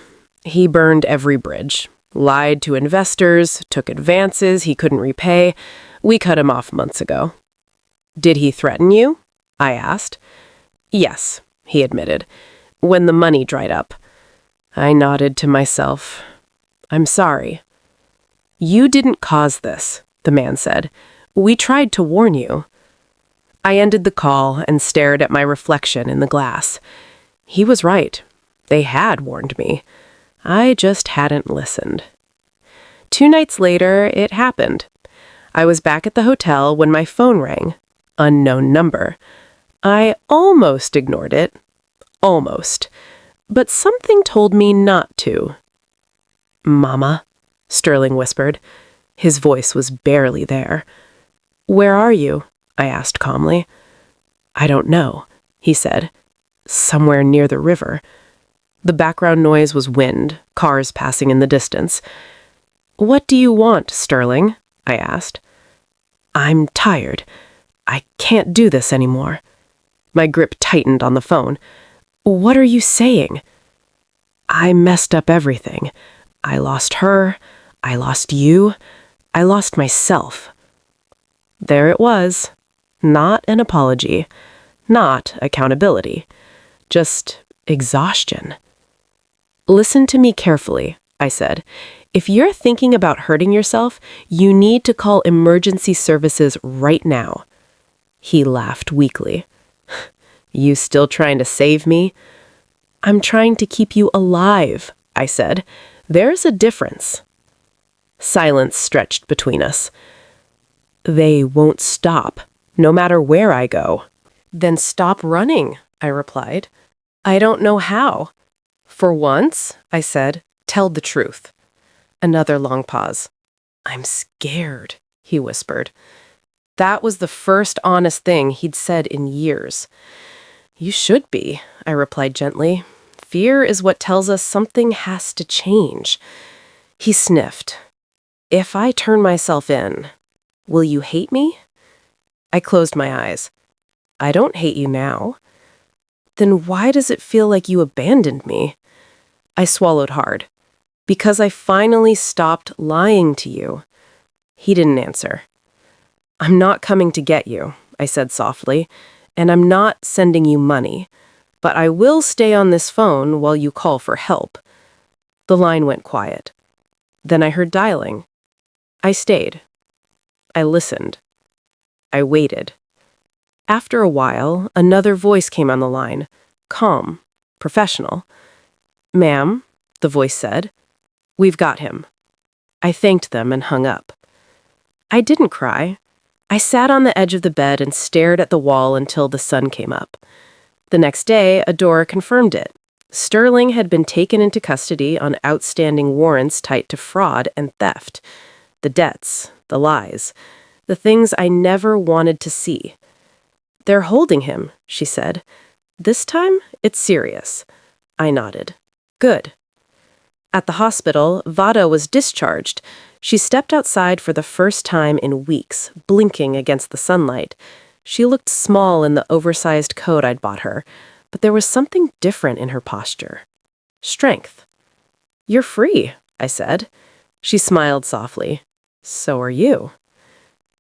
He burned every bridge, lied to investors, took advances he couldn't repay. We cut him off months ago. "Did he threaten you?" I asked. "Yes," he admitted, "when the money dried up." I nodded to myself. "I'm sorry." "You didn't cause this," the man said. "We tried to warn you." I ended the call and stared at my reflection in the glass. He was right. They had warned me. I just hadn't listened. 2 nights later, it happened. I was back at the hotel when my phone rang. Unknown number. I almost ignored it. Almost. But something told me not to. "Mama," Sterling whispered. His voice was barely there. "Where are you?" I asked calmly. "I don't know," he said. "Somewhere near the river." The background noise was wind, cars passing in the distance. "What do you want, Sterling?" I asked. "I'm tired. I can't do this anymore." My grip tightened on the phone. "What are you saying?" "I messed up everything. I lost her. I lost you. I lost myself." There it was. Not an apology. Not accountability. Just exhaustion. "Listen to me carefully," I said. "If you're thinking about hurting yourself, you need to call emergency services right now." He laughed weakly. "You still trying to save me?" "I'm trying to keep you alive," I said. "There's a difference." Silence stretched between us. "They won't stop, no matter where I go." "Then stop running," I replied. "I don't know how." "For once," I said, "tell the truth." Another long pause. "I'm scared," he whispered. That was the first honest thing he'd said in years. "You should be," I replied gently. "Fear is what tells us something has to change." He sniffed. "If I turn myself in, will you hate me?" I closed my eyes. I don't hate you now. Then why does it feel like you abandoned me? I swallowed hard. Because I finally stopped lying to you. He didn't answer. I'm not coming to get you, I said softly, and I'm not sending you money, but I will stay on this phone while you call for help. The line went quiet. Then I heard dialing. I stayed. I listened. I waited. After a while, another voice came on the line, calm, professional. Ma'am, the voice said, we've got him. I thanked them and hung up. I didn't cry. I sat on the edge of the bed and stared at the wall until the sun came up. The next day, Adora confirmed it. Sterling had been taken into custody on outstanding warrants tied to fraud and theft. The debts, the lies, the things I never wanted to see. They're holding him, she said. This time, it's serious. I nodded. Good. At the hospital, Vada was discharged. She stepped outside for the first time in weeks, blinking against the sunlight. She looked small in the oversized coat I'd bought her, but there was something different in her posture. Strength. You're free, I said. She smiled softly. So are you.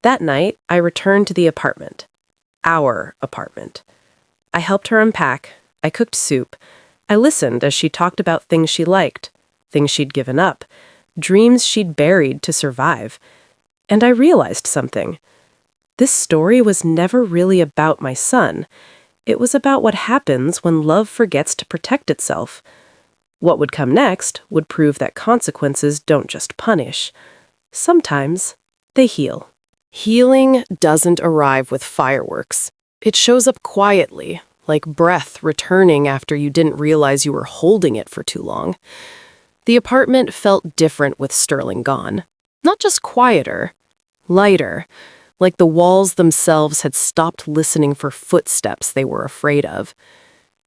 That night, I returned to the apartment. Our apartment. I helped her unpack. I cooked soup. I listened as she talked about things she liked, things she'd given up, dreams she'd buried to survive. And I realized something. This story was never really about my son. It was about what happens when love forgets to protect itself. What would come next would prove that consequences don't just punish. Sometimes they heal. Healing doesn't arrive with fireworks. It shows up quietly, like breath returning after you didn't realize you were holding it for too long. The apartment felt different with Sterling gone. Not just quieter, lighter, like the walls themselves had stopped listening for footsteps they were afraid of.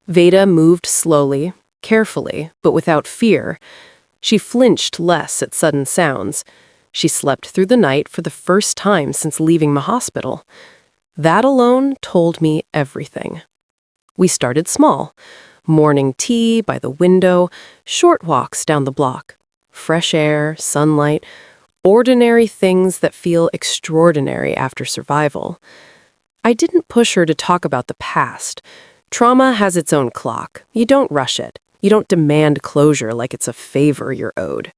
Veda moved slowly, carefully, but without fear. She flinched less at sudden sounds. She slept through the night for the first time since leaving the hospital. That alone told me everything. We started small. Morning tea by the window, short walks down the block. Fresh air, sunlight, ordinary things that feel extraordinary after survival. I didn't push her to talk about the past. Trauma has its own clock. You don't rush it. You don't demand closure like it's a favor you're owed.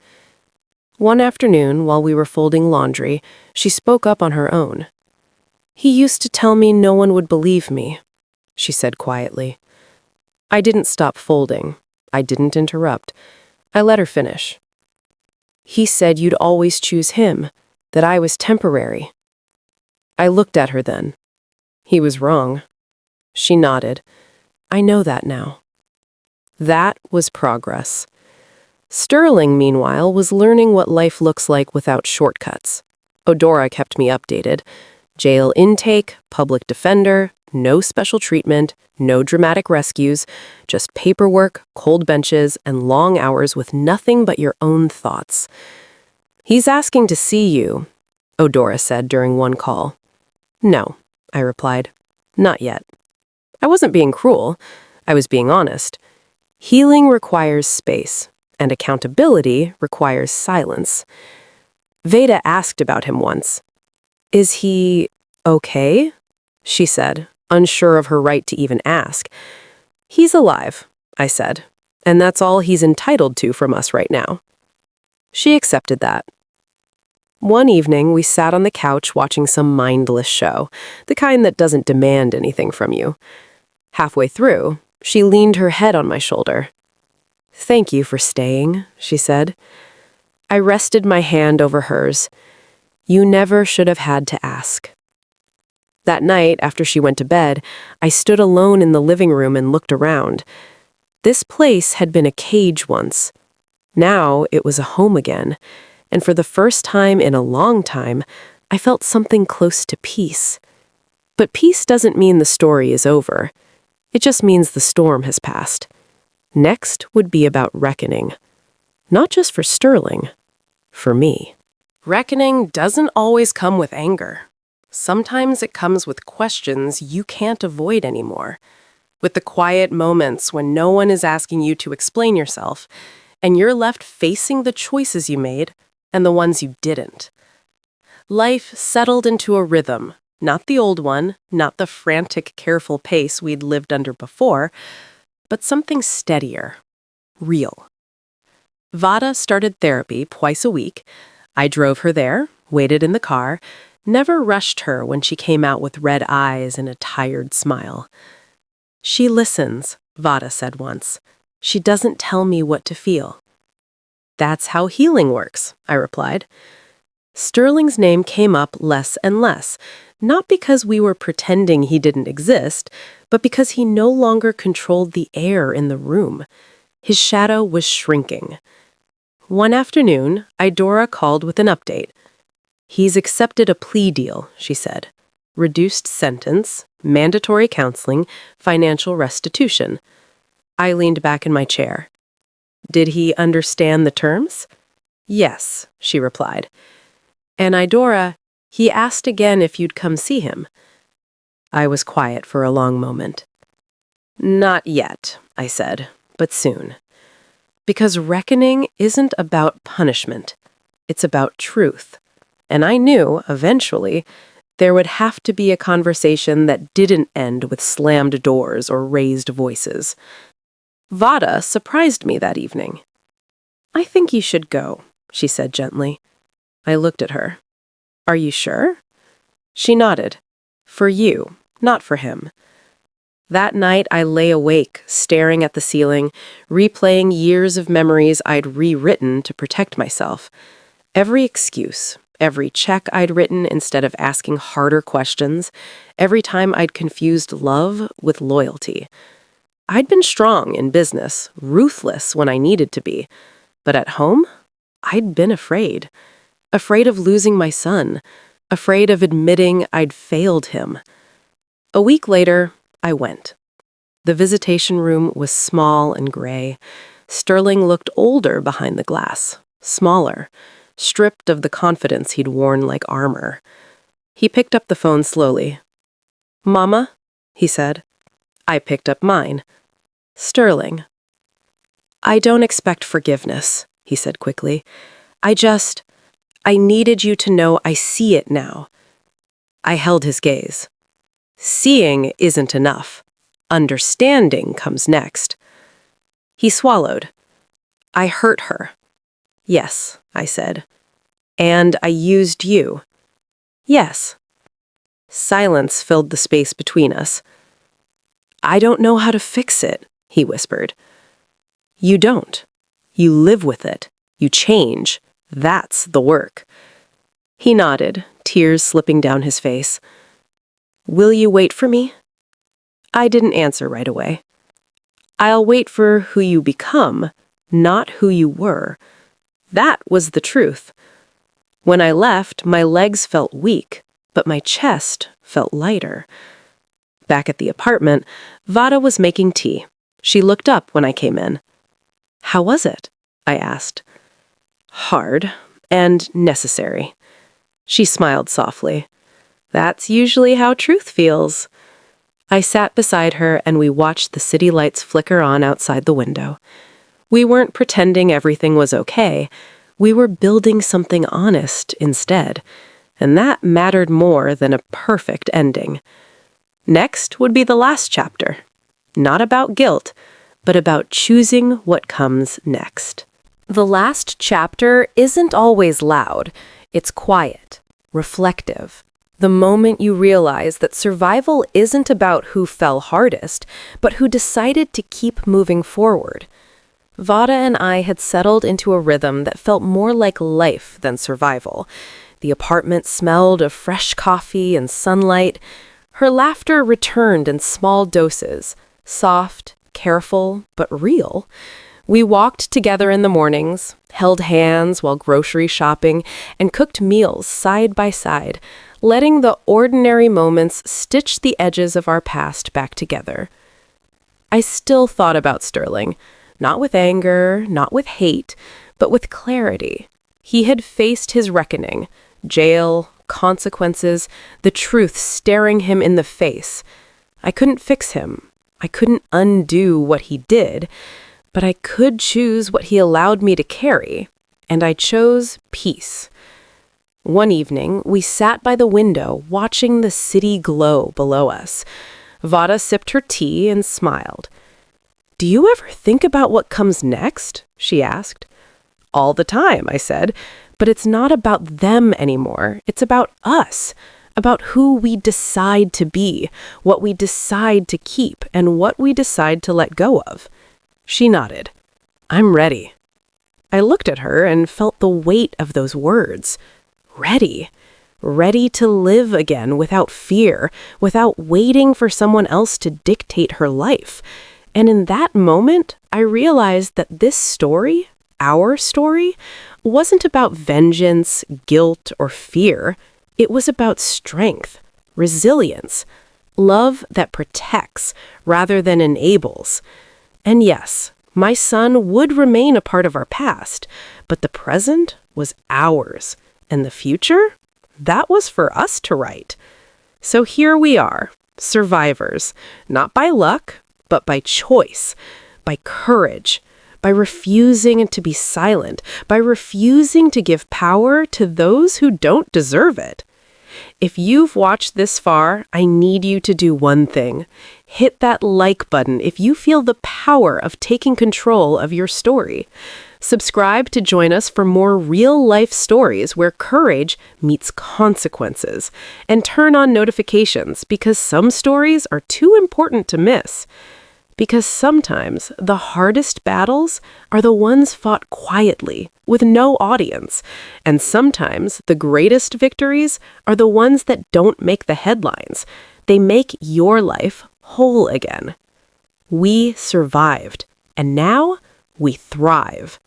One afternoon, while we were folding laundry, she spoke up on her own. He used to tell me no one would believe me, she said quietly. I didn't stop folding. I didn't interrupt. I let her finish. He said you'd always choose him, that I was temporary. I looked at her then. He was wrong. She nodded. I know that now. That was progress. Sterling, meanwhile, was learning what life looks like without shortcuts. Odora kept me updated. Jail intake, public defender, no special treatment, no dramatic rescues, just paperwork, cold benches, and long hours with nothing but your own thoughts. He's asking to see you, Odora said during one call. No, I replied. Not yet. I wasn't being cruel. I was being honest. Healing requires space, and accountability requires silence. Veda asked about him once. Is he okay? She said, unsure of her right to even ask. He's alive, I said, and that's all he's entitled to from us right now. She accepted that. One evening, we sat on the couch watching some mindless show, the kind that doesn't demand anything from you. Halfway through, she leaned her head on my shoulder. Thank you for staying, she said. I rested my hand over hers. You never should have had to ask. That night, after she went to bed, I stood alone in the living room and looked around. This place had been a cage once. Now it was a home again, and for the first time in a long time, I felt something close to peace. But peace doesn't mean the story is over. It just means the storm has passed. Next would be about reckoning. Not just for Sterling, for me. Reckoning doesn't always come with anger. sometimes it comes with questions you can't avoid anymore. With the quiet moments when no one is asking you to explain yourself, and you're left facing the choices you made and the ones you didn't. Life settled into a rhythm, not the old one, not the frantic, careful pace we'd lived under before, but something steadier, real. Vada started therapy twice a week. I drove her there, waited in the car, never rushed her when she came out with red eyes and a tired smile. "She listens," Vada said once. "She doesn't tell me what to feel." "That's how healing works," I replied. Sterling's name came up less and less, not because we were pretending he didn't exist, but because he no longer controlled the air in the room. His shadow was shrinking. One afternoon, Idora called with an update. "He's accepted a plea deal," she said. "Reduced sentence, mandatory counseling, financial restitution." I leaned back in my chair. "Did he understand the terms?" "Yes," she replied. "And Idora, he asked again if you'd come see him." I was quiet for a long moment. "Not yet," I said, "but soon." Because reckoning isn't about punishment. It's about truth. And I knew, eventually, there would have to be a conversation that didn't end with slammed doors or raised voices. Vada surprised me that evening. "I think you should go," she said gently. I looked at her. "Are you sure?" She nodded. "For you, not for him." That night I lay awake, staring at the ceiling, replaying years of memories I'd rewritten to protect myself. Every excuse, every check I'd written instead of asking harder questions, every time I'd confused love with loyalty. I'd been strong in business, ruthless when I needed to be. But at home, I'd been afraid. Afraid of losing my son. Afraid of admitting I'd failed him. A week later, I went. The visitation room was small and gray. Sterling looked older behind the glass, smaller, stripped of the confidence he'd worn like armor. He picked up the phone slowly. "Mama?" he said. I picked up mine. "Sterling." "I don't expect forgiveness," he said quickly. I needed you to know I see it now." I held his gaze. "Seeing isn't enough. Understanding comes next." He swallowed. "I hurt her." "Yes," I said. "And I used you." "Yes." Silence filled the space between us. "I don't know how to fix it," he whispered. "You don't. You live with it. You change. That's the work." He nodded, tears slipping down his face. "Will you wait for me?" I didn't answer right away. "I'll wait for who you become, not who you were." That was the truth. When I left, my legs felt weak, but my chest felt lighter. Back at the apartment, Vada was making tea. She looked up when I came in. "How was it?" I asked. "Hard and necessary." She smiled softly. "That's usually how truth feels." I sat beside her and we watched the city lights flicker on outside the window. We weren't pretending everything was okay. We were building something honest instead, and that mattered more than a perfect ending. Next would be the last chapter. Not about guilt, but about choosing what comes next. The last chapter isn't always loud. It's quiet, reflective. The moment you realize that survival isn't about who fell hardest, but who decided to keep moving forward. Vada and I had settled into a rhythm that felt more like life than survival. The apartment smelled of fresh coffee and sunlight. Her laughter returned in small doses, soft, careful, but real. We walked together in the mornings, held hands while grocery shopping, and cooked meals side by side, letting the ordinary moments stitch the edges of our past back together. I still thought about Sterling, not with anger, not with hate, but with clarity. He had faced his reckoning, jail, consequences, the truth staring him in the face. I couldn't fix him. I couldn't undo what he did, but I could choose what he allowed me to carry, and I chose peace. One evening, we sat by the window watching the city glow below us. Vada sipped her tea and smiled. "Do you ever think about what comes next?" she asked. "All the time," I said, "but it's not about them anymore. It's about us, about who we decide to be, what we decide to keep, and what we decide to let go of." She nodded. "I'm ready." I looked at her and felt the weight of those words. Ready. Ready to live again without fear, without waiting for someone else to dictate her life. And in that moment, I realized that this story, our story, wasn't about vengeance, guilt, or fear. It was about strength, resilience, love that protects rather than enables. And yes, my son would remain a part of our past, but the present was ours. And the future? That was for us to write. So here we are, survivors, not by luck, but by choice, by courage, by refusing to be silent, by refusing to give power to those who don't deserve it. If you've watched this far, I need you to do one thing. Hit that like button if you feel the power of taking control of your story. Subscribe to join us for more real-life stories where courage meets consequences. And turn on notifications because some stories are too important to miss. Because sometimes the hardest battles are the ones fought quietly, with no audience. And sometimes the greatest victories are the ones that don't make the headlines. They make your life whole again. We survived, and now we thrive.